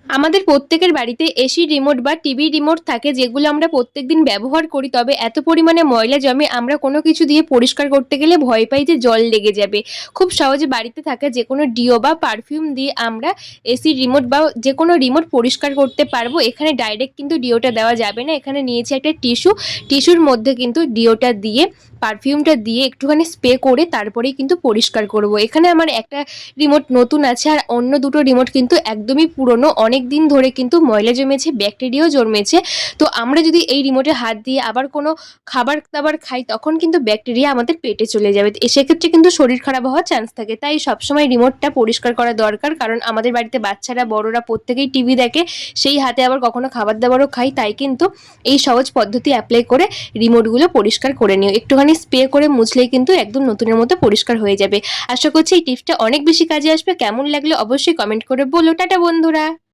আমাদের প্রত্যেকের বাড়িতে এসি রিমোট বা টিভি রিমোট থাকে, যেগুলো আমরা প্রত্যেকদিন ব্যবহার করি। তবে এত পরিমাণে ময়লা জমে, আমরা কোনো কিছু দিয়ে পরিষ্কার করতে গেলে ভয় পাই যে জল লেগে যাবে। খুব সহজে বাড়িতে থাকা যে কোনো ডিও বা পারফিউম দিয়ে আমরা এসি রিমোট বা যে কোনো রিমোট পরিষ্কার করতে পারবো। এখানে ডাইরেক্ট কিন্তু ডিওটা দেওয়া যাবে না। এখানে নিয়েছি একটা টিস্যুর মধ্যে কিন্তু ডিওটা দিয়ে, পারফিউমটা দিয়ে একটুখানি স্প্রে করে তারপরেই কিন্তু পরিষ্কার করব। এখানে আমার একটা রিমোট নতুন আছে, আর অন্য দুটো রিমোট কিন্তু একদমই পুরনো। অনেক দিন ধরে কিন্তু ময়লা জমেছে, ব্যাকটেরিয়াও জন্মেছে। তো আমরা যদি এই রিমোটে হাত দিয়ে আবার কোনো খাবার দাবার খাই, তখন কিন্তু ব্যাকটেরিয়া আমাদের পেটে চলে যাবে। সেক্ষেত্রে কিন্তু শরীর খারাপ হওয়ার চান্স থাকে। তাই সবসময় রিমোটটা পরিষ্কার করা দরকার, কারণ আমাদের বাড়িতে বাচ্চারা বড়রা প্রত্যেকেই টিভি দেখে, সেই হাতে আবার কখনো খাবার দাবারও খাই। তাই কিন্তু এই সহজ পদ্ধতি অ্যাপ্লাই করে রিমোটগুলো পরিষ্কার করে নিও। একটুখানি স্প্রে করে মুছলেই কিন্তু একদম নতুনের মতো পরিষ্কার হয়ে যাবে। আশা করছি এই টিপসটা অনেক বেশি কাজে আসবে। কেমন লাগলো অবশ্যই কমেন্ট করে বলো। টাটা বন্ধুরা।